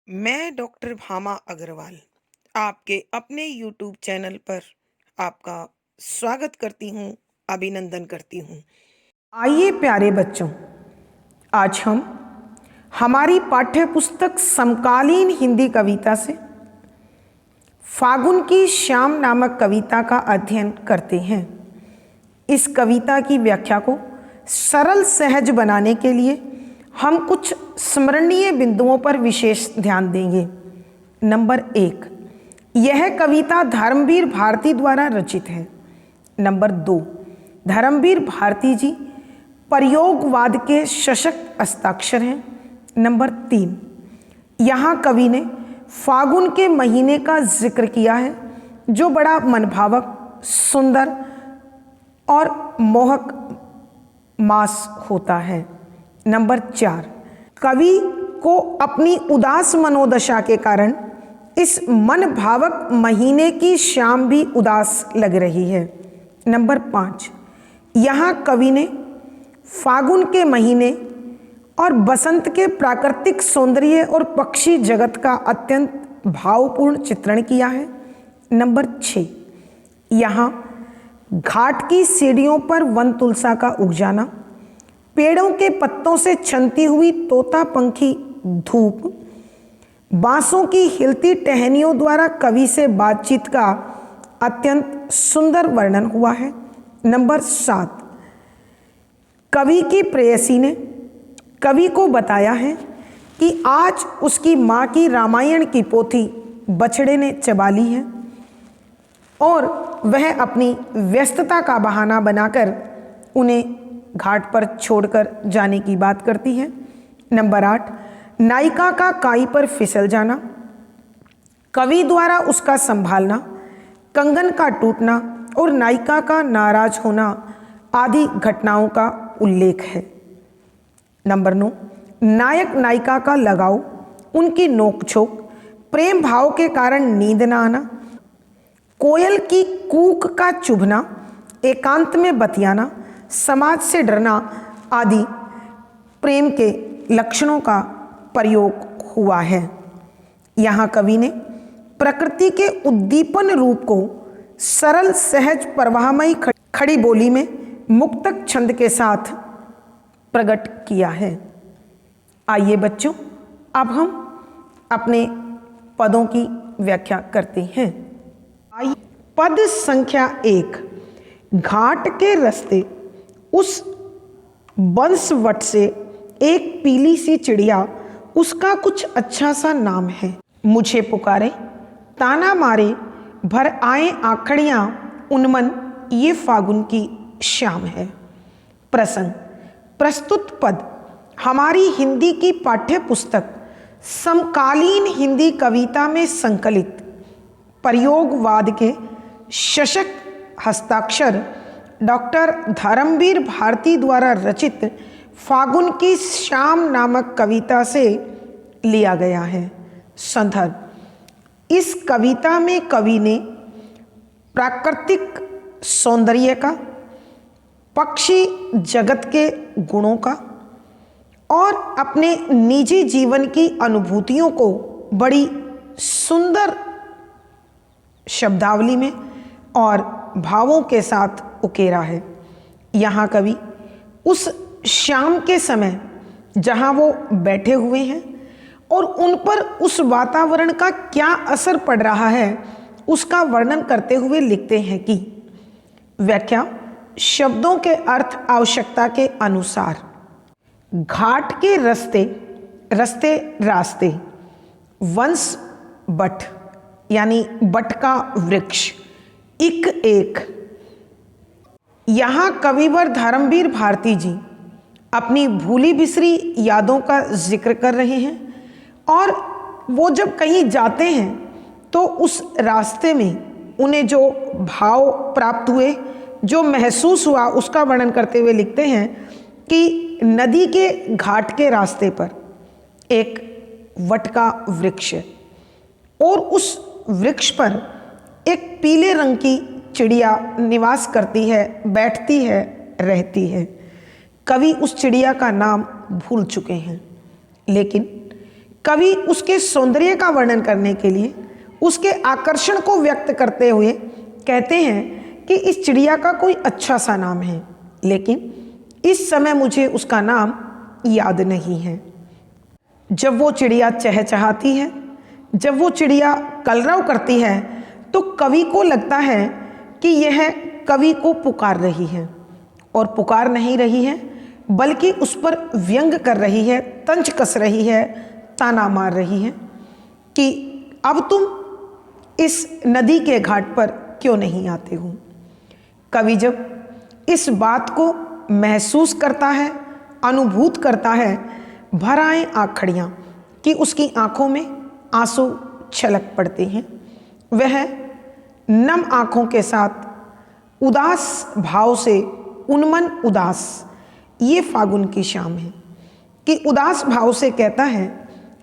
मैं डॉक्टर भामा अग्रवाल आपके अपने यूट्यूब चैनल पर आपका स्वागत करती हूँ, अभिनंदन करती हूँ। आइए प्यारे बच्चों, आज हम हमारी पाठ्य पुस्तक समकालीन हिंदी कविता से फागुन की शाम नामक कविता का अध्ययन करते हैं। इस कविता की व्याख्या को सरल सहज बनाने के लिए हम कुछ स्मरणीय बिंदुओं पर विशेष ध्यान देंगे। नंबर 1, यह कविता धर्मवीर भारती द्वारा रचित है। नंबर 2, धर्मवीर भारती जी प्रयोगवाद के सशक्त हस्ताक्षर हैं। नंबर 3, यहाँ कवि ने फागुन के महीने का जिक्र किया है जो बड़ा मनभावक, सुंदर और मोहक मास होता है। नंबर 4, कवि को अपनी उदास मनोदशा के कारण इस मन भावक महीने की शाम भी उदास लग रही है। नंबर 5, यहाँ कवि ने फागुन के महीने और बसंत के प्राकृतिक सौंदर्य और पक्षी जगत का अत्यंत भावपूर्ण चित्रण किया है। नंबर 6, यहाँ घाट की सीढ़ियों पर वन तुलसा का उग जाना, पेड़ों के पत्तों से छनती हुई तोता पंखी धूप, बांसों की हिलती टहनियों द्वारा कवि से बातचीत का अत्यंत सुंदर वर्णन हुआ है। नंबर 7, कवि की प्रेयसी ने कवि को बताया है कि आज उसकी माँ की रामायण की पोथी बछड़े ने चबा ली है और वह अपनी व्यस्तता का बहाना बनाकर उन्हें घाट पर छोड़कर जाने की बात करती है। नंबर 8, नायिका का काई पर फिसल जाना, कवि द्वारा उसका संभालना, कंगन का टूटना और नायिका का नाराज होना आदि घटनाओं का उल्लेख है। नंबर 9, नायक नायिका का लगाव, उनकी नोकझोंक, प्रेम भाव के कारण नींद न आना, कोयल की कूक का चुभना, एकांत में बतियाना, समाज से डरना आदि प्रेम के लक्षणों का प्रयोग हुआ है। यहाँ कवि ने प्रकृति के उद्दीपन रूप को सरल सहज प्रवाहमयी खड़ी बोली में मुक्तक छंद के साथ प्रकट किया है। आइए बच्चों, अब हम अपने पदों की व्याख्या करते हैं। आइए, पद संख्या 1, घाट के रास्ते उस बंसवट से एक पीली सी चिड़िया, उसका कुछ अच्छा सा नाम है। मुझे पुकारे ताना मारे, भर आए आखड़ियाँ उन्मन, ये फागुन की शाम है। प्रसंग, प्रस्तुत पद हमारी हिंदी की पाठ्य पुस्तक समकालीन हिंदी कविता में संकलित प्रयोगवाद के सशक्त हस्ताक्षर डॉक्टर धर्मवीर भारती द्वारा रचित फागुन की शाम नामक कविता से लिया गया है। संदर्भ, इस कविता में कवि ने प्राकृतिक सौंदर्य का, पक्षी जगत के गुणों का और अपने निजी जीवन की अनुभूतियों को बड़ी सुंदर शब्दावली में और भावों के साथ उकेरा है। यहाँ कवि उस शाम के समय जहाँ वो बैठे हुए हैं और उन पर उस वातावरण का क्या असर पड़ रहा है उसका वर्णन करते हुए लिखते हैं कि व्याख्या, शब्दों के अर्थ आवश्यकता के अनुसार। घाट के रास्ते, वंश बट यानी बट का वृक्ष, एक। यहाँ कविवर धर्मवीर भारती जी अपनी भूली बिसरी यादों का जिक्र कर रहे हैं और वो जब कहीं जाते हैं तो उस रास्ते में उन्हें जो भाव प्राप्त हुए, जो महसूस हुआ, उसका वर्णन करते हुए लिखते हैं कि नदी के घाट के रास्ते पर एक वट का वृक्ष है और उस वृक्ष पर एक पीले रंग की चिड़िया निवास करती है, बैठती है, रहती है। कवि उस चिड़िया का नाम भूल चुके हैं, लेकिन कवि उसके सौंदर्य का वर्णन करने के लिए उसके आकर्षण को व्यक्त करते हुए कहते हैं कि इस चिड़िया का कोई अच्छा सा नाम है, लेकिन इस समय मुझे उसका नाम याद नहीं है। जब वो चिड़िया चहचहाती है, जब वो चिड़िया कलरव करती है, तो कवि को लगता है कि यह कवि को पुकार रही है, और पुकार नहीं रही है बल्कि उस पर व्यंग कर रही है, तंज कस रही है, ताना मार रही है कि अब तुम इस नदी के घाट पर क्यों नहीं आते हो। कवि जब इस बात को महसूस करता है, अनुभूत करता है, भर आए आँखड़ियाँ कि उसकी आँखों में आंसू छलक पड़ते हैं। वह नम आँखों के साथ उदास भाव से, उन्मन उदास, ये फागुन की शाम है, कि उदास भाव से कहता है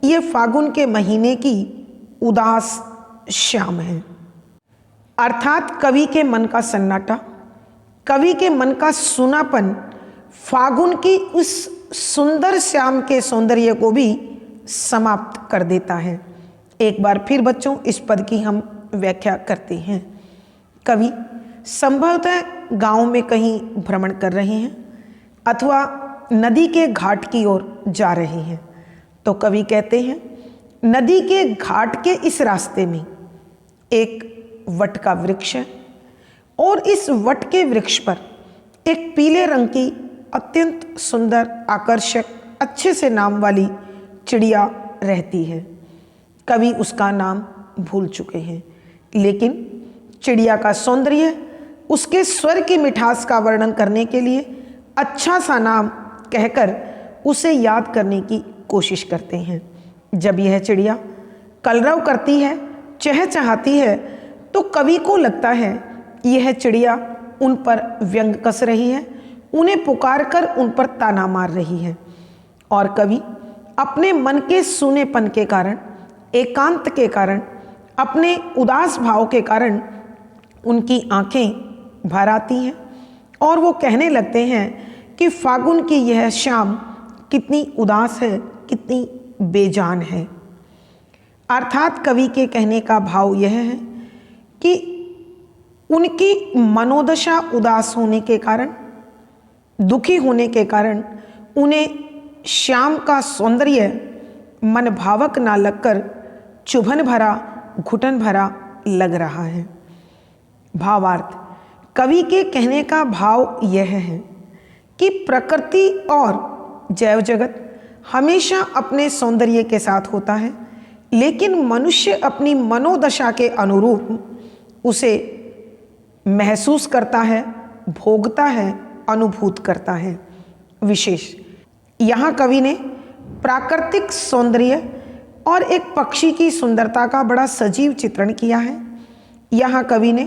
ये फागुन के महीने की उदास शाम है। अर्थात कवि के मन का सन्नाटा, कवि के मन का सूनापन फागुन की उस सुंदर श्याम के सौंदर्य को भी समाप्त कर देता है। एक बार फिर बच्चों इस पद की हम व्याख्या करते हैं। कवि संभवतः गांव में कहीं भ्रमण कर रहे हैं अथवा नदी के घाट की ओर जा रहे हैं। तो कवि कहते हैं नदी के घाट के इस रास्ते में एक वट का वृक्ष है, और इस वट के वृक्ष पर एक पीले रंग की अत्यंत सुंदर, आकर्षक, अच्छे से नाम वाली चिड़िया रहती है। कवि उसका नाम भूल चुके हैं, लेकिन चिड़िया का सौंदर्य, उसके स्वर की मिठास का वर्णन करने के लिए अच्छा सा नाम कहकर उसे याद करने की कोशिश करते हैं। जब यह चिड़िया कलरव करती है, चहचहाती है, तो कवि को लगता है यह चिड़िया उन पर व्यंग कस रही है, उन्हें पुकार कर उन पर ताना मार रही है। और कवि अपने मन के सूनेपन के कारण, एकांत के कारण, अपने उदास भाव के कारण उनकी आंखें भर आती हैं और वो कहने लगते हैं कि फागुन की यह शाम कितनी उदास है, कितनी बेजान है। अर्थात कवि के कहने का भाव यह है कि उनकी मनोदशा उदास होने के कारण, दुखी होने के कारण उन्हें श्याम का सौंदर्य मन भावक ना लगकर चुभन भरा, घुटन भरा लग रहा है। भावार्थ, कवि के कहने का भाव यह है कि प्रकृति और जैव जगत हमेशा अपने सौंदर्य के साथ होता है, लेकिन मनुष्य अपनी मनोदशा के अनुरूप उसे महसूस करता है, भोगता है, अनुभूत करता है। विशेष यहाँ कवि ने प्राकृतिक सौंदर्य और एक पक्षी की सुंदरता का बड़ा सजीव चित्रण किया है। यहाँ कवि ने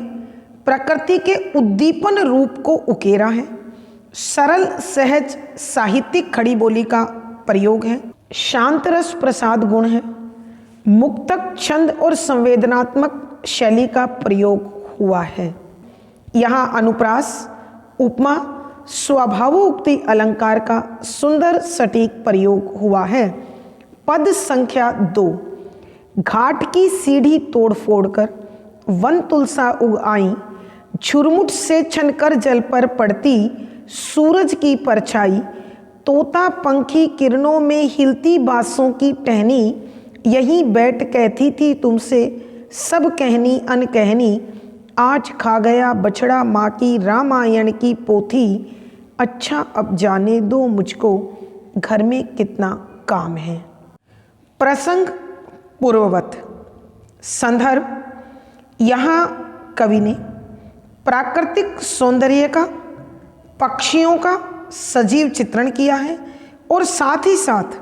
प्रकृति के उद्दीपन रूप को उकेरा है। सरल, सहज, साहित्यिक खड़ी बोली का प्रयोग है। शांत रस प्रसाद गुण है। मुक्तक, छंद और संवेदनात्मक शैली का प्रयोग हुआ है। यहाँ अनुप्रास, उपमा, स्वभावोक्ति अलंकार का सुंदर सटीक प्रयोग हुआ है। पद संख्या 2। घाट की सीढ़ी तोड़ फोड़ कर वन तुलसा उग आई, झुरमुट से छनकर जल पर पड़ती सूरज की परछाई, तोता पंखी किरणों में हिलती बांसों की टहनी, यहीं बैठ कहती थी तुमसे सब कहनी अनकहनी, आज खा गया बछड़ा माँ की रामायण की पोथी, अच्छा अब जाने दो मुझको घर में कितना काम है। प्रसंग पूर्ववत। संदर्भ, यहाँ कवि ने प्राकृतिक सौंदर्य का, पक्षियों का सजीव चित्रण किया है और साथ ही साथ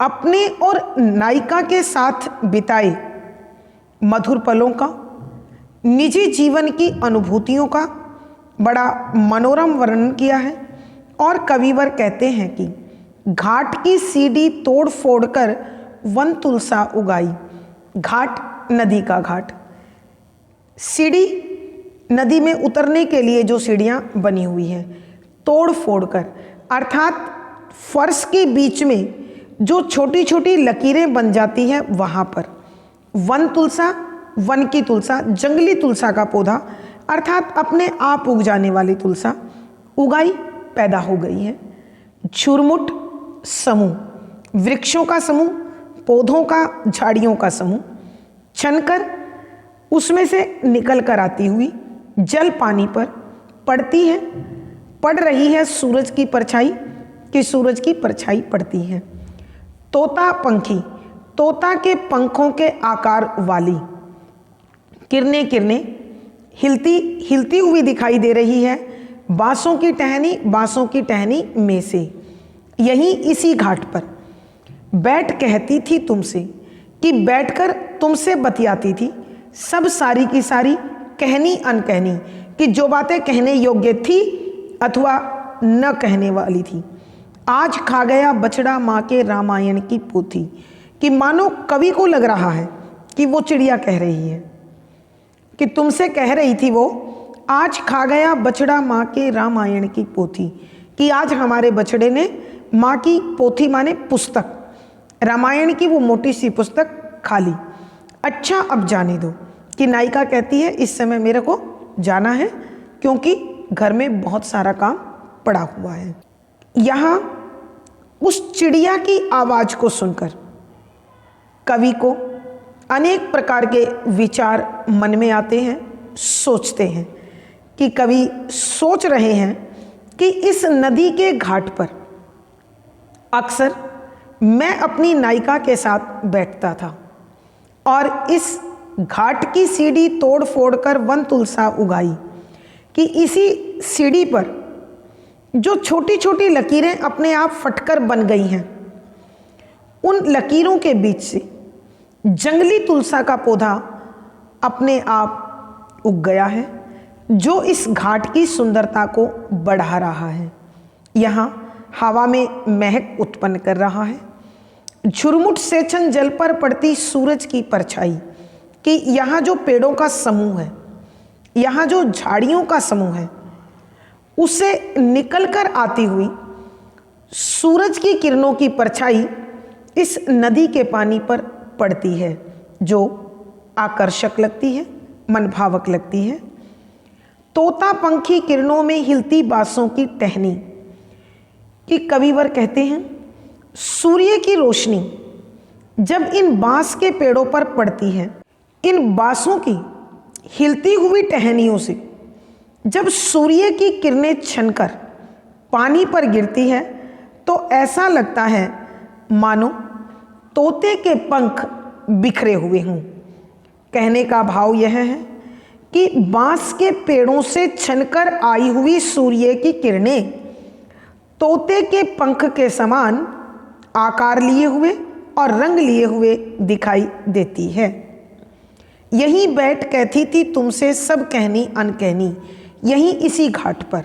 अपने और नायिका के साथ बिताए मधुर पलों का, निजी जीवन की अनुभूतियों का बड़ा मनोरम वर्णन किया है। और कविवर कहते हैं कि घाट की सीढ़ी तोड़ फोड़ कर वन तुलसा उगाई। घाट, नदी का घाट, सीढ़ी नदी में उतरने के लिए जो सीढ़ियाँ बनी हुई हैं, तोड़ फोड़ कर, अर्थात फर्श के बीच में जो छोटी छोटी लकीरें बन जाती हैं वहाँ पर वन तुलसा, वन की तुलसा, जंगली तुलसा का पौधा अर्थात अपने आप उग जाने वाली तुलसा उगाई पैदा हो गई है। झुरमुट समूह, वृक्षों का समूह, पौधों का, झाड़ियों का समूह छनकर उसमें से निकल कर आती हुई जल पानी पर पड़ती है, पड़ रही है सूरज की परछाई कि सूरज की परछाई पड़ती है। तोता पंखी, तोता के पंखों के आकार वाली किरणें किरणें हिलती हिलती हुई दिखाई दे रही है बांसों की टहनी, बांसों की टहनी में से। यहीं इसी घाट पर बैठ कहती थी तुमसे कि बैठकर तुमसे बतियाती थी सब सारी की सारी कहनी अनकहनी, कि जो बातें कहने योग्य थी अथवा न कहने वाली थी। आज खा गया बछड़ा माँ के रामायण की पोथी, कि मानो कवि को लग रहा है कि वो चिड़िया कह रही है, कि तुमसे कह रही थी वो, आज खा गया बछड़ा माँ के रामायण की पोथी, कि आज हमारे बछड़े ने माँ की पोथी माने पुस्तक, रामायण की वो मोटी सी पुस्तक खा ली। अच्छा अब जाने दो, कि नायिका कहती है इस समय मेरे को जाना है क्योंकि घर में बहुत सारा काम पड़ा हुआ है। यहाँ उस चिड़िया की आवाज़ को सुनकर कवि को अनेक प्रकार के विचार मन में आते हैं। सोचते हैं कि कवि सोच रहे हैं कि इस नदी के घाट पर अक्सर मैं अपनी नायिका के साथ बैठता था और इस घाट की सीढ़ी तोड़ फोड़ कर वन तुलसा उगाई, कि इसी सीढ़ी पर जो छोटी छोटी लकीरें अपने आप फटकर बन गई हैं, उन लकीरों के बीच से जंगली तुलसा का पौधा अपने आप उग गया है, जो इस घाट की सुंदरता को बढ़ा रहा है। यहाँ हवा में महक उत्पन्न कर रहा है। झुरमुट सेचन जल पर पड़ती सूरज की परछाई, कि यहाँ जो पेड़ों का समूह है, यहाँ जो झाड़ियों का समूह है, उससे निकलकर आती हुई सूरज की किरणों की परछाई इस नदी के पानी पर पड़ती है, जो आकर्षक लगती है, मनभावक लगती है। तोता पंखी किरणों में हिलती बांसों की टहनी, कि कविवर कहते हैं सूर्य की रोशनी जब इन बांस के पेड़ों पर पड़ती है, इन बांसों की हिलती हुई टहनियों से जब सूर्य की किरणें छनकर पानी पर गिरती है तो ऐसा लगता है मानो तोते के पंख बिखरे हुए हों। कहने का भाव यह है कि बांस के पेड़ों से छनकर आई हुई सूर्य की किरणें तोते के पंख के समान आकार लिए हुए और रंग लिए हुए दिखाई देती है। यहीं बैठ कहती थी तुमसे सब कहनी अनकहनी, यहीं इसी घाट पर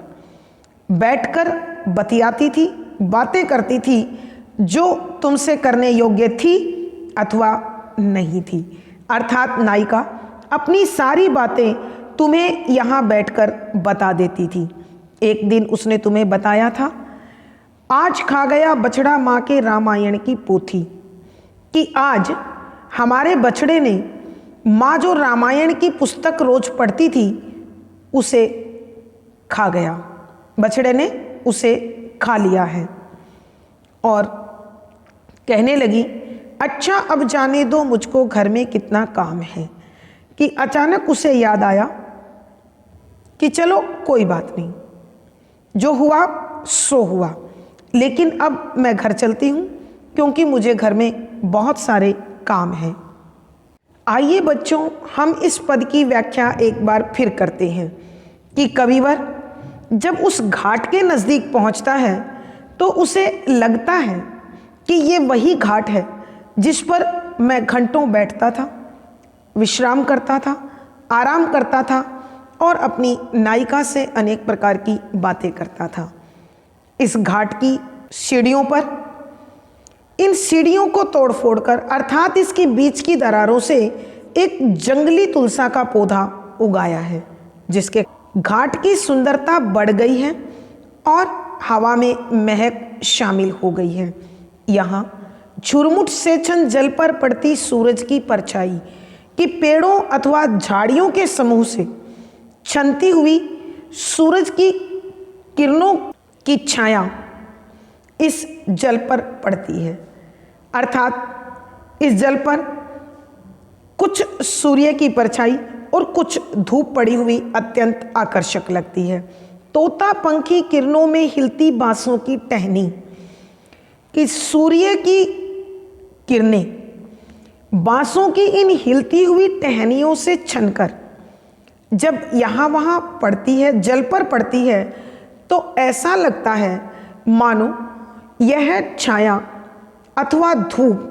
बैठकर बतियाती थी, बातें करती थी जो तुमसे करने योग्य थी अथवा नहीं थी। अर्थात नायिका अपनी सारी बातें तुम्हें यहाँ बैठकर बता देती थी। एक दिन उसने तुम्हें बताया था, आज खा गया बछड़ा माँ के रामायण की पोथी, कि आज हमारे बछड़े ने माँ जो रामायण की पुस्तक रोज पढ़ती थी उसे खा गया, बछड़े ने उसे खा लिया है। और कहने लगी अच्छा अब जाने दो मुझको घर में कितना काम है, कि अचानक उसे याद आया कि चलो कोई बात नहीं, जो हुआ सो हुआ, लेकिन अब मैं घर चलती हूँ क्योंकि मुझे घर में बहुत सारे काम हैं। आइए बच्चों हम इस पद की व्याख्या एक बार फिर करते हैं कि कविवर जब उस घाट के नज़दीक पहुँचता है तो उसे लगता है कि ये वही घाट है जिस पर मैं घंटों बैठता था, विश्राम करता था, आराम करता था और अपनी नायिका से अनेक प्रकार की बातें करता था। इस घाट की सीढ़ियों पर इन सीढ़ियों को तोड़ फोड़ कर अर्थात इसके बीच की दरारों से एक जंगली तुलसा का पौधा उगाया है, जिसके घाट की सुंदरता बढ़ गई है और हवा में महक शामिल हो गई है। यहाँ झुरमुट से क्षण जल पर पड़ती सूरज की परछाई, कि पेड़ों अथवा झाड़ियों के समूह से छनती हुई सूरज की किरणों की छाया इस जल पर पड़ती है। अर्थात इस जल पर कुछ सूर्य की परछाई और कुछ धूप पड़ी हुई अत्यंत आकर्षक लगती है। तोता पंखी किरणों में हिलती बांसों की टहनी, कि सूर्य की किरणें बांसों की इन हिलती हुई टहनियों से छनकर जब यहाँ वहाँ पड़ती है, जल पर पड़ती है, तो ऐसा लगता है मानो यह छाया अथवा धूप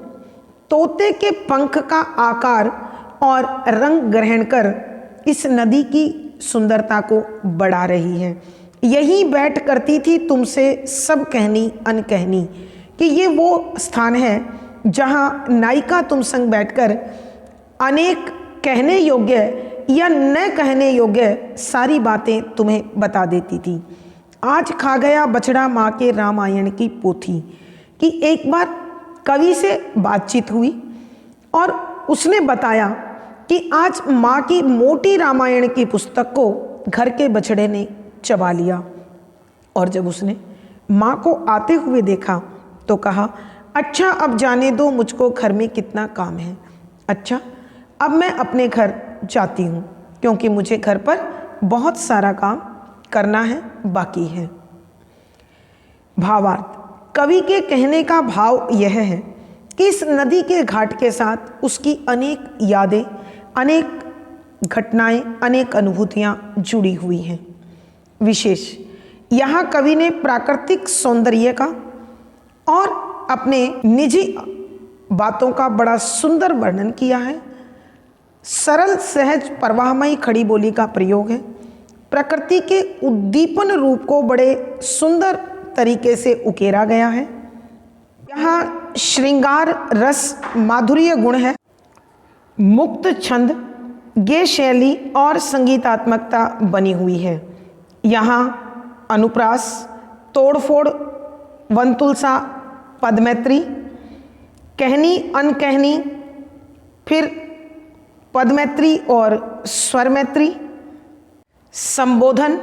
तोते के पंख का आकार और रंग ग्रहण कर इस नदी की सुंदरता को बढ़ा रही है। यही बैठ करती थी तुमसे सब कहनी अनकहनी, कि ये वो स्थान है जहाँ नायिका तुम संग बैठकर अनेक कहने योग्य या न कहने योग्य सारी बातें तुम्हें बता देती थी। आज खा गया बछड़ा माँ के रामायण की पोथी, कि एक बार कवि से बातचीत हुई और उसने बताया कि आज माँ की मोटी रामायण की पुस्तक को घर के बछड़े ने चबा लिया। और जब उसने माँ को आते हुए देखा तो कहा, अच्छा अब जाने दो, मुझको घर में कितना काम है। अच्छा अब मैं अपने घर जाती हूँ, क्योंकि मुझे घर पर बहुत सारा काम करना है, बाकी है। भावार्थ, कवि के कहने का भाव यह है कि इस नदी के घाट के साथ उसकी अनेक यादें, अनेक घटनाएं, अनेक अनुभूतियां जुड़ी हुई हैं। विशेष यहाँ कवि ने प्राकृतिक सौंदर्य का और अपने निजी बातों का बड़ा सुंदर वर्णन किया है। सरल सहज प्रवाहमयी खड़ी बोली का प्रयोग है। प्रकृति के उद्दीपन रूप को बड़े सुंदर तरीके से उकेरा गया है। यहाँ श्रृंगार रस माधुर्य गुण है, मुक्त छंद, गेय शैली और संगीतात्मकता बनी हुई है। यहाँ अनुप्रास, तोड़फोड़, वंतुलसा, पदमैत्री, कहनी अनकहनी, फिर पदमैत्री और स्वरमैत्री, संबोधन,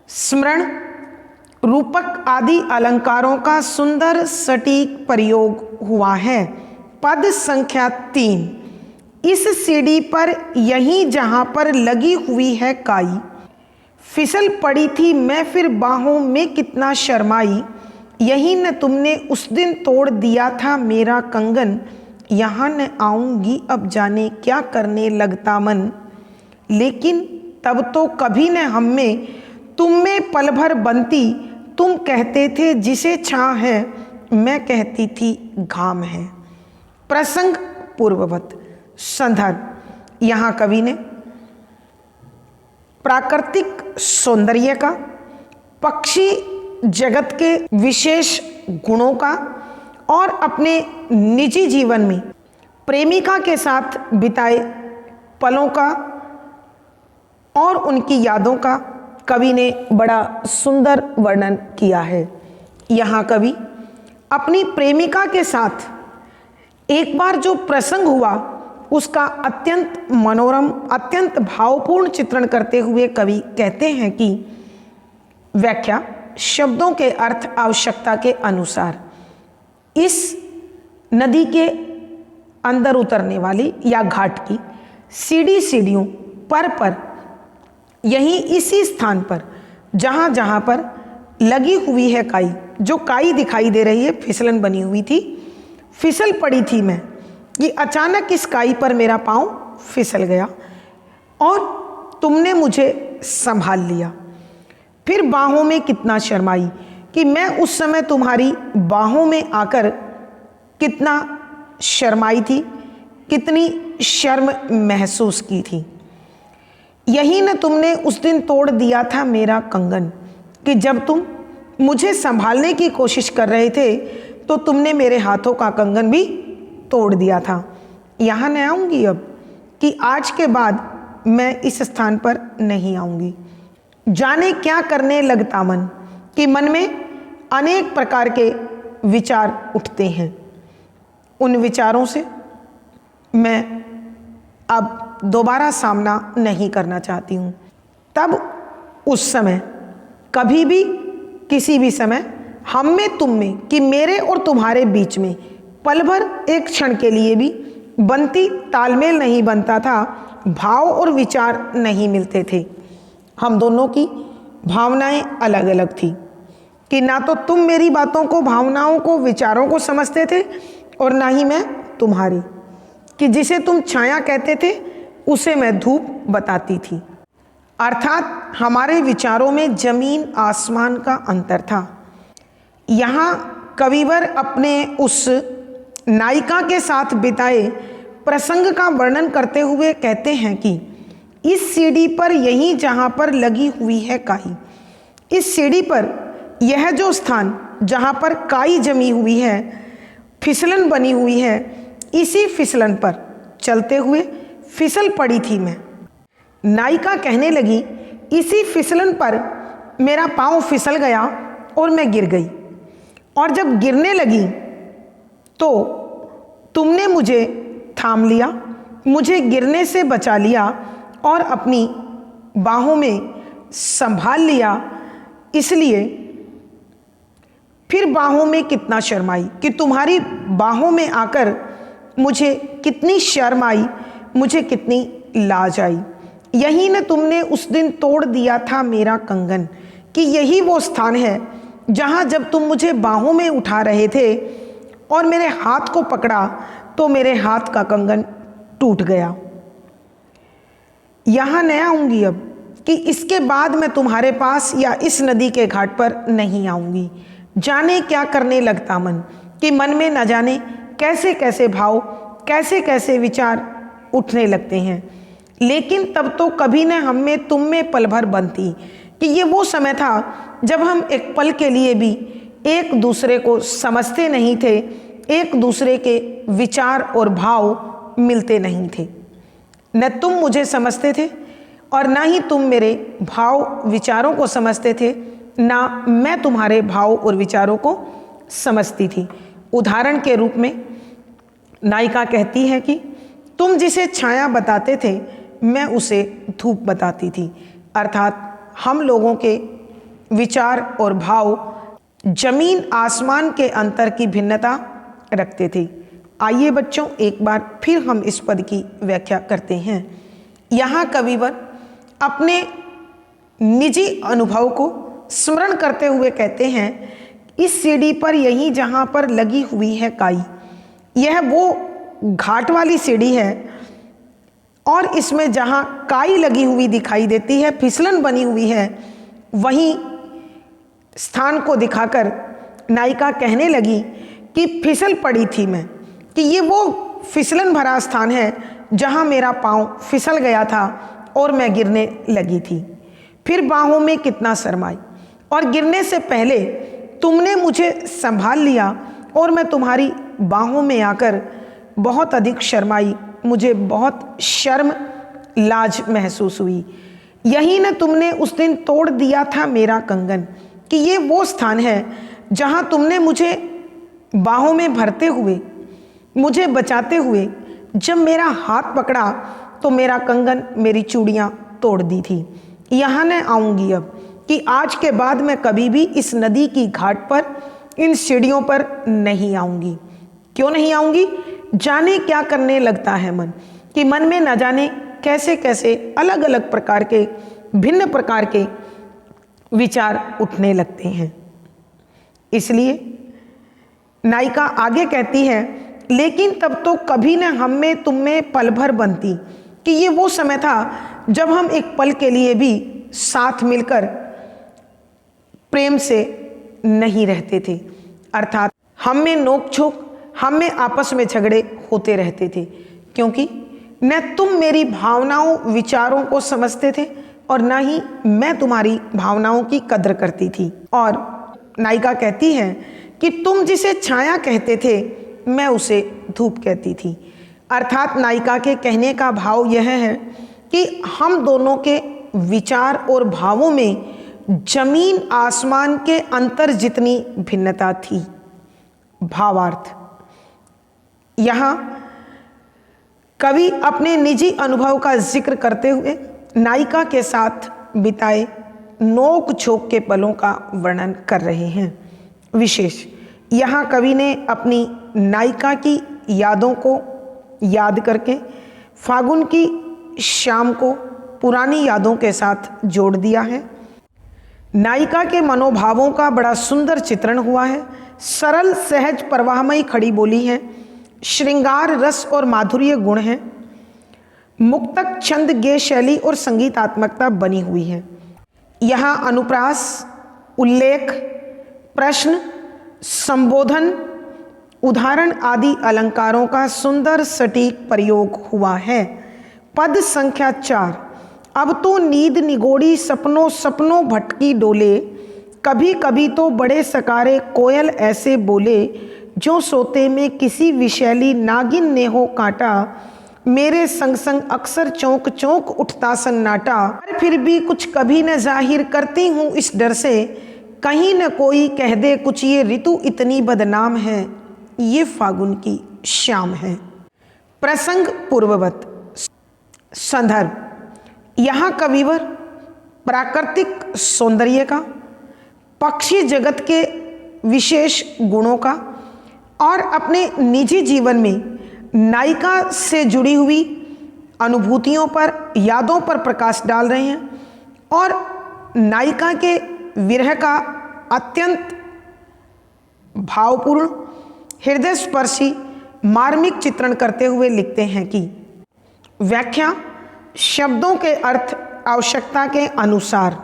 स्मरण, रूपक आदि अलंकारों का सुंदर सटीक प्रयोग हुआ है। पद संख्या 3, इस सीढ़ी पर यहीं जहाँ पर लगी हुई है काई, फिसल पड़ी थी मैं फिर बाहों में कितना शर्माई, यही न तुमने उस दिन तोड़ दिया था मेरा कंगन, यहाँ न आऊँगी अब जाने क्या करने लगता मन, लेकिन तब तो कभी न हम में तुम में पल भर बनती, तुम कहते थे जिसे छां है, मैं कहती थी घाम है। प्रसंग पूर्ववत। संदर्भ, यहाँ कवि ने प्राकृतिक सौंदर्य का, पक्षी जगत के विशेष गुणों का और अपने निजी जीवन में प्रेमिका के साथ बिताए पलों का और उनकी यादों का कवि ने बड़ा सुंदर वर्णन किया है। यहाँ कवि अपनी प्रेमिका के साथ एक बार जो प्रसंग हुआ उसका अत्यंत मनोरम, अत्यंत भावपूर्ण चित्रण करते हुए कवि कहते हैं कि व्याख्या, शब्दों के अर्थ आवश्यकता के अनुसार इस नदी के अंदर उतरने वाली या घाट की सीढ़ियों पर यहीं इसी स्थान पर जहाँ जहाँ पर लगी हुई है काई, जो काई दिखाई दे रही है, फिसलन बनी हुई थी, फिसल पड़ी थी मैं, कि अचानक इस काई पर मेरा पाँव फिसल गया और तुमने मुझे संभाल लिया। फिर बाहों में कितना शर्माई, कि मैं उस समय तुम्हारी बाहों में आकर कितना शर्माई थी, कितनी शर्म महसूस की थी। यही न तुमने उस दिन तोड़ दिया था मेरा कंगन, कि जब तुम मुझे संभालने की कोशिश कर रहे थे तो तुमने मेरे हाथों का कंगन भी तोड़ दिया था। यहाँ न आऊँगी अब, कि आज के बाद मैं इस स्थान पर नहीं आऊँगी। जाने क्या करने लगता मन, कि मन में अनेक प्रकार के विचार उठते हैं। उन विचारों से मैं अब दोबारा सामना नहीं करना चाहती हूँ। तब उस समय कभी भी किसी भी समय हम में तुम में कि मेरे और तुम्हारे बीच में पल भर एक क्षण के लिए भी बनती तालमेल नहीं बनता था, भाव और विचार नहीं मिलते थे। हम दोनों की भावनाएं अलग अलग थी कि ना तो तुम मेरी बातों को, भावनाओं को, विचारों को समझते थे और ना ही मैं तुम्हारी, कि जिसे तुम छाया कहते थे उसे मैं धूप बताती थी। अर्थात हमारे विचारों में जमीन आसमान का अंतर था। यहाँ कविवर अपने उस नायिका के साथ बिताए प्रसंग का वर्णन करते हुए कहते हैं कि इस सीढ़ी पर यहीं जहाँ पर लगी हुई है काई, इस सीढ़ी पर यह जो स्थान जहाँ पर काई जमी हुई है, फिसलन बनी हुई है, इसी फिसलन पर चलते हुए फिसल पड़ी थी मैं। नायिका कहने लगी, इसी फिसलन पर मेरा पाँव फिसल गया और मैं गिर गई, और जब गिरने लगी तो तुमने मुझे थाम लिया, मुझे गिरने से बचा लिया और अपनी बाहों में संभाल लिया। इसलिए फिर बाहों में कितना शर्म आई कि तुम्हारी बाहों में आकर मुझे कितनी शर्म आई, मुझे कितनी लाज आई। यही न तुमने उस दिन तोड़ दिया था मेरा कंगन, कि यही वो स्थान है जहाँ जब तुम मुझे बाहों में उठा रहे थे और मेरे हाथ को पकड़ा तो मेरे हाथ का कंगन टूट गया। यहाँ न आऊँगी अब कि इसके बाद मैं तुम्हारे पास या इस नदी के घाट पर नहीं आऊँगी। जाने क्या करने लगता मन, कि मन में न जाने कैसे कैसे भाव, कैसे कैसे विचार उठने लगते हैं। लेकिन तब तो कभी न हम में तुम में पल भर बनती, कि ये वो समय था जब हम एक पल के लिए भी एक दूसरे को समझते नहीं थे, एक दूसरे के विचार और भाव मिलते नहीं थे। न तुम मुझे समझते थे और ना ही तुम मेरे भाव विचारों को समझते थे, ना मैं तुम्हारे भाव और विचारों को समझती थी। उदाहरण के रूप में नायिका कहती है कि तुम जिसे छाया बताते थे मैं उसे धूप बताती थी। अर्थात हम लोगों के विचार और भाव जमीन आसमान के अंतर की भिन्नता रखते थे। आइए बच्चों, एक बार फिर हम इस पद की व्याख्या करते हैं। यहाँ कविवर अपने निजी अनुभव को स्मरण करते हुए कहते हैं, इस सीढ़ी पर यहीं जहाँ पर लगी हुई है काई, यह वो घाट वाली सीढ़ी है और इसमें जहाँ काई लगी हुई दिखाई देती है, फिसलन बनी हुई है, वहीं स्थान को दिखाकर नायिका कहने लगी कि फिसल पड़ी थी मैं, कि ये वो फिसलन भरा स्थान है जहाँ मेरा पाँव फिसल गया था और मैं गिरने लगी थी। फिर बाहों में कितना शर्माई और गिरने से पहले तुमने मुझे संभाल लिया और मैं तुम्हारी बाहों में आकर बहुत अधिक शर्माई, मुझे बहुत शर्म लाज महसूस हुई। यही न तुमने उस दिन तोड़ दिया था मेरा कंगन, कि ये वो स्थान है जहाँ तुमने मुझे बाहों में भरते हुए, मुझे बचाते हुए जब मेरा हाथ पकड़ा तो मेरा कंगन, मेरी चूड़ियाँ तोड़ दी थी। यहाँ न आऊँगी अब कि आज के बाद मैं कभी भी इस नदी की घाट पर, इन सीढ़ियों पर नहीं आऊँगी। क्यों नहीं आऊँगी? जाने क्या करने लगता है मन, कि मन में न जाने कैसे कैसे अलग अलग प्रकार के, भिन्न प्रकार के विचार उठने लगते हैं। इसलिए नायिका आगे कहती है, लेकिन तब तो कभी न हम में तुम में पल भर बनती, कि ये वो समय था जब हम एक पल के लिए भी साथ मिलकर प्रेम से नहीं रहते थे। अर्थात हम में नोक झोंक, हम में आपस में झगड़े होते रहते थे, क्योंकि न तुम मेरी भावनाओं विचारों को समझते थे और न ही मैं तुम्हारी भावनाओं की कद्र करती थी। और नायिका कहती है कि तुम जिसे छाया कहते थे मैं उसे धूप कहती थी। अर्थात नायिका के कहने का भाव यह है कि हम दोनों के विचार और भावों में जमीन आसमान के अंतर जितनी भिन्नता थी। भावार्थ, यहाँ कवि अपने निजी अनुभव का जिक्र करते हुए नायिका के साथ बिताए नोक झोंक के पलों का वर्णन कर रहे हैं। विशेष यहाँ कवि ने अपनी नायिका की यादों को याद करके फागुन की शाम को पुरानी यादों के साथ जोड़ दिया है। नायिका के मनोभावों का बड़ा सुंदर चित्रण हुआ है। सरल सहज प्रवाहमयी खड़ी बोली है। श्रृंगार रस और माधुर्य गुण हैं। मुक्तक छंद गेय शैली और संगीतात्मकता बनी हुई है। यहाँ अनुप्रास, उल्लेख, प्रश्न, संबोधन, उदाहरण आदि अलंकारों का सुंदर सटीक प्रयोग हुआ है। पद संख्या 4। अब तो नींद निगोड़ी सपनों सपनों भटकी डोले, कभी कभी तो बड़े सकारे कोयल ऐसे बोले, जो सोते में किसी विशैली नागिन ने हो काटा, मेरे संग संग अक्सर चौंक चौंक उठता सन्नाटा, पर फिर भी कुछ कभी न जाहिर करती हूँ इस डर से, कहीं न कोई कह दे कुछ ये ऋतु इतनी बदनाम है, ये फागुन की शाम है। प्रसंग पूर्ववत। संदर्भ यहाँ कविवर प्राकृतिक सौंदर्य का, पक्षी जगत के विशेष गुणों का और अपने निजी जीवन में नायिका से जुड़ी हुई अनुभूतियों पर, यादों पर प्रकाश डाल रहे हैं और नायिका के विरह का अत्यंत भावपूर्ण, हृदय स्पर्शी, मार्मिक चित्रण करते हुए लिखते हैं कि व्याख्या शब्दों के अर्थ आवश्यकता के अनुसार।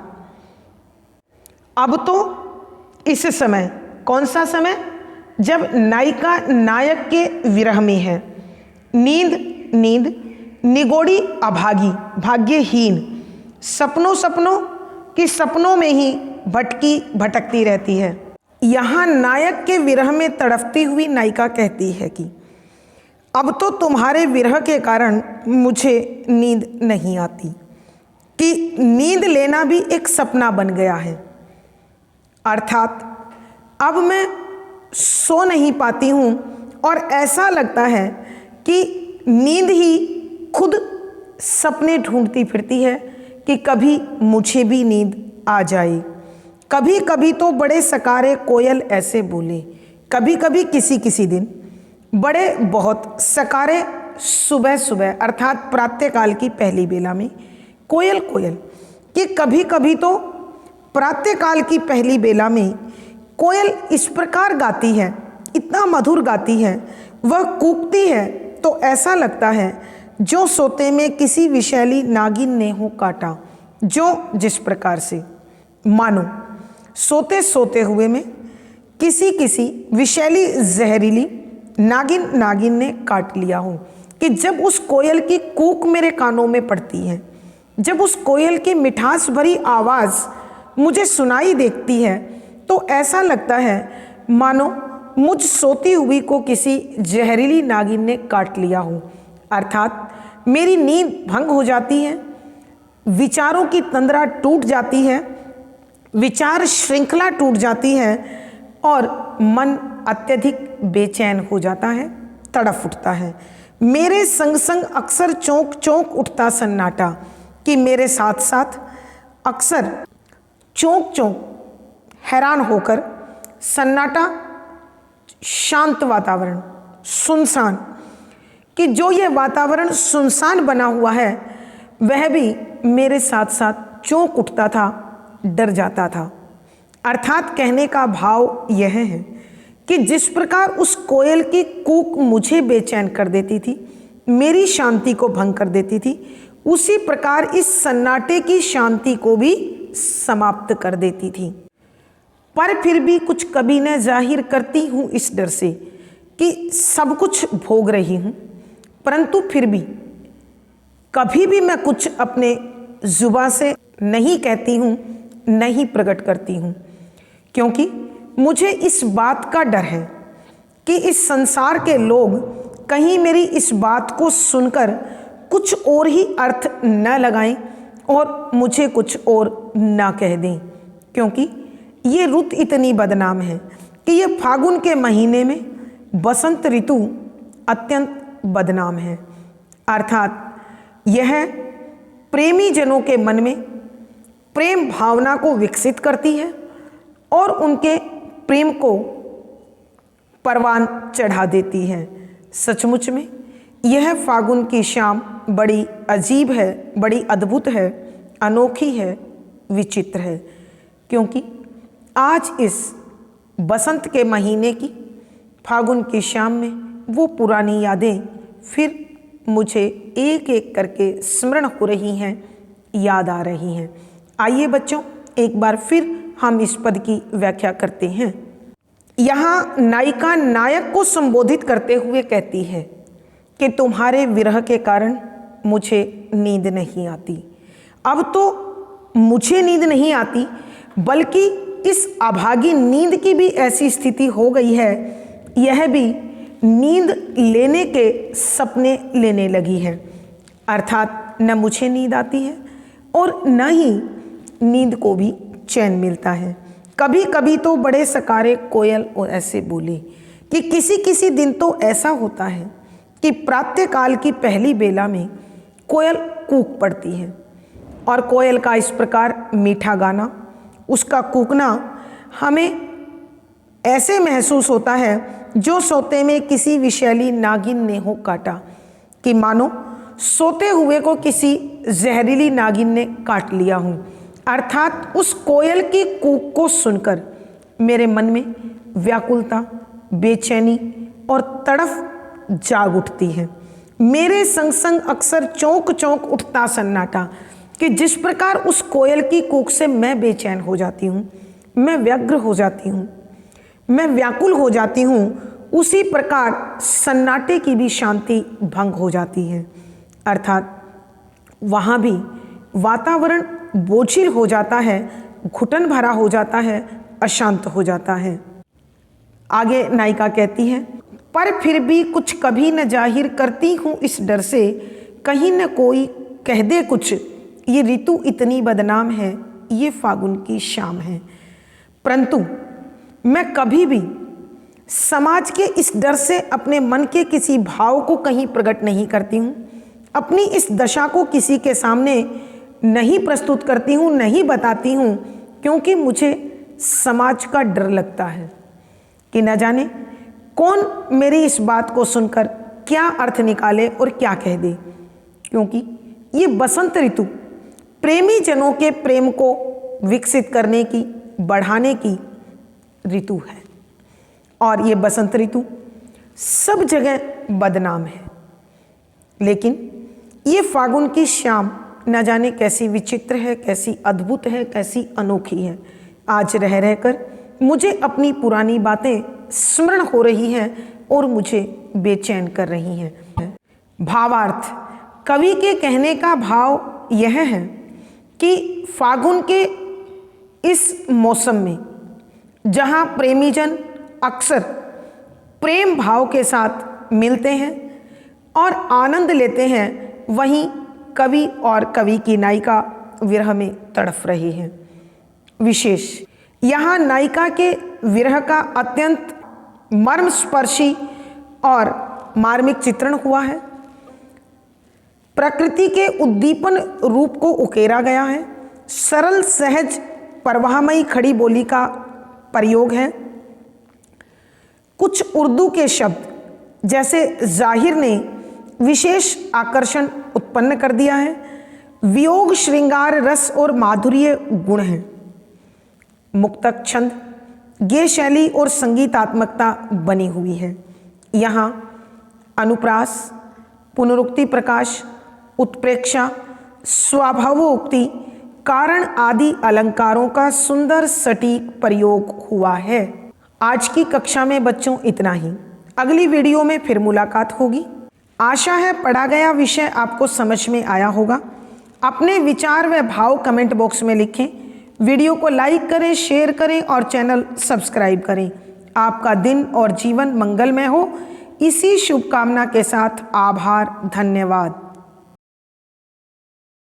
अब तो इस समय, कौन सा समय? जब नायिका नायक के विरह में है। नींद नींद, निगोड़ी अभागी भाग्यहीन, सपनों सपनों की सपनों में ही भटकती रहती है। यहाँ नायक के विरह में तड़पती हुई नायिका कहती है कि अब तो तुम्हारे विरह के कारण मुझे नींद नहीं आती, कि नींद लेना भी एक सपना बन गया है। अर्थात अब मैं सो नहीं पाती हूँ और ऐसा लगता है कि नींद ही खुद सपने ढूंढती फिरती है कि कभी मुझे भी नींद आ जाए। कभी कभी तो बड़े सकारे कोयल ऐसे बोले, कभी कभी किसी दिन बड़े बहुत सकारे सुबह सुबह अर्थात प्रातःकाल की पहली बेला में कोयल कि कभी कभी तो प्रातःकाल की पहली बेला में कोयल इस प्रकार गाती है, इतना मधुर गाती है, वह कूकती है तो ऐसा लगता है जो सोते में किसी विशैली नागिन ने हो काटा। जो जिस प्रकार से मानो सोते सोते हुए में किसी विशैली जहरीली नागिन ने काट लिया हो, कि जब उस कोयल की कूक मेरे कानों में पड़ती है, जब उस कोयल की मिठास भरी आवाज़ मुझे सुनाई देती है, तो ऐसा लगता है मानो मुझ सोती हुई को किसी जहरीली नागिन ने काट लिया हो। अर्थात मेरी नींद भंग हो जाती है, विचारों की तंद्रा टूट जाती है, विचार श्रृंखला टूट जाती है और मन अत्यधिक बेचैन हो जाता है, तड़फ उठता है। मेरे संग संग अक्सर चौंक चौंक उठता सन्नाटा, कि मेरे साथ साथ अक्सर चौंक चौंक हैरान होकर सन्नाटा, शांत वातावरण, सुनसान, कि जो ये वातावरण सुनसान बना हुआ है वह भी मेरे साथ साथ चौंक उठता था, डर जाता था। अर्थात कहने का भाव यह है कि जिस प्रकार उस कोयल की कूक मुझे बेचैन कर देती थी, मेरी शांति को भंग कर देती थी, उसी प्रकार इस सन्नाटे की शांति को भी समाप्त कर देती थी। पर फिर भी कुछ कभी न जाहिर करती हूँ इस डर से कि सब कुछ भोग रही हूँ, परंतु फिर भी कभी भी मैं कुछ अपने जुबां से नहीं कहती हूँ, नहीं प्रकट करती हूँ, क्योंकि मुझे इस बात का डर है कि इस संसार के लोग कहीं मेरी इस बात को सुनकर कुछ और ही अर्थ न लगाएं और मुझे कुछ और ना कह दें, क्योंकि ये रुत इतनी बदनाम है कि ये फागुन के महीने में बसंत ऋतु अत्यंत बदनाम है। अर्थात यह प्रेमी जनों के मन में प्रेम भावना को विकसित करती है और उनके प्रेम को परवान चढ़ा देती है। सचमुच में यह फागुन की शाम बड़ी अजीब है, बड़ी अद्भुत है, अनोखी है, विचित्र है, क्योंकि आज इस बसंत के महीने की फागुन की शाम में वो पुरानी यादें फिर मुझे एक एक करके स्मरण हो रही हैं, याद आ रही हैं। आइए बच्चों, एक बार फिर हम इस पद की व्याख्या करते हैं। यहाँ नायिका नायक को संबोधित करते हुए कहती है कि तुम्हारे विरह के कारण मुझे नींद नहीं आती। अब तो मुझे नींद नहीं आती, बल्कि इस अभागी नींद की भी ऐसी स्थिति हो गई है, यह भी नींद लेने के सपने लेने लगी है। अर्थात न मुझे नींद आती है और न ही नींद को भी चैन मिलता है। कभी कभी तो बड़े सकारे कोयल ऐसे बोले कि किसी किसी दिन तो ऐसा होता है कि प्रातःकाल की पहली बेला में कोयल कूक पड़ती है और कोयल का इस प्रकार मीठा गाना, उसका कूकना हमें ऐसे महसूस होता है जो सोते में किसी विषैली नागिन ने हो काटा, कि मानो सोते हुए को किसी जहरीली नागिन ने काट लिया हो। अर्थात उस कोयल की कूक को सुनकर मेरे मन में व्याकुलता, बेचैनी और तड़फ जाग उठती है। मेरे संग संग अक्सर चौंक चौंक उठता सन्नाटा, कि जिस प्रकार उस कोयल की कूक से मैं बेचैन हो जाती हूँ, मैं व्यग्र हो जाती हूँ, मैं व्याकुल हो जाती हूँ, उसी प्रकार सन्नाटे की भी शांति भंग हो जाती है। अर्थात वहाँ भी वातावरण बोझिल हो जाता है, घुटन भरा हो जाता है, अशांत हो जाता है। आगे नायिका कहती है, पर फिर भी कुछ कभी न जाहिर करती हूँ इस डर से, कहीं न कोई कह दे कुछ, ये ऋतु इतनी बदनाम है, ये फागुन की शाम है। परंतु मैं कभी भी समाज के इस डर से अपने मन के किसी भाव को कहीं प्रकट नहीं करती हूँ, अपनी इस दशा को किसी के सामने नहीं प्रस्तुत करती हूँ, नहीं बताती हूँ, क्योंकि मुझे समाज का डर लगता है कि न जाने कौन मेरी इस बात को सुनकर क्या अर्थ निकाले और क्या कह दे। क्योंकि ये बसंत ऋतु प्रेमी जनों के प्रेम को विकसित करने की, बढ़ाने की ऋतु है, और ये बसंत ऋतु सब जगह बदनाम है। लेकिन ये फागुन की शाम न जाने कैसी विचित्र है, कैसी अद्भुत है, कैसी अनोखी है। आज रह रहकर मुझे अपनी पुरानी बातें स्मरण हो रही हैं और मुझे बेचैन कर रही हैं। भावार्थ, कवि के कहने का भाव यह है कि फागुन के इस मौसम में जहाँ प्रेमीजन अक्सर प्रेम भाव के साथ मिलते हैं और आनंद लेते हैं, वहीं कवि और कवि की नायिका विरह में तड़फ रही है। विशेष यहाँ नायिका के विरह का अत्यंत मर्मस्पर्शी और मार्मिक चित्रण हुआ है। प्रकृति के उद्दीपन रूप को उकेरा गया है। सरल सहज प्रवाहमयी खड़ी बोली का प्रयोग है। कुछ उर्दू के शब्द जैसे जाहिर ने विशेष आकर्षण उत्पन्न कर दिया है। वियोग, श्रृंगार, रस और माधुर्य गुण हैं। मुक्तक छंद, गेय शैली और संगीतात्मकता बनी हुई है। यहाँ अनुप्रास, पुनरुक्ति प्रकाश, उत्प्रेक्षा, स्वाभावोक्ति, कारण आदि अलंकारों का सुंदर सटीक प्रयोग हुआ है। आज की कक्षा में बच्चों इतना ही। अगली वीडियो में फिर मुलाकात होगी। आशा है पढ़ा गया विषय आपको समझ में आया होगा। अपने विचार व भाव कमेंट बॉक्स में लिखें। वीडियो को लाइक करें, शेयर करें और चैनल सब्सक्राइब करें। आपका दिन और जीवन मंगलमय हो, इसी शुभकामना के साथ आभार, धन्यवाद।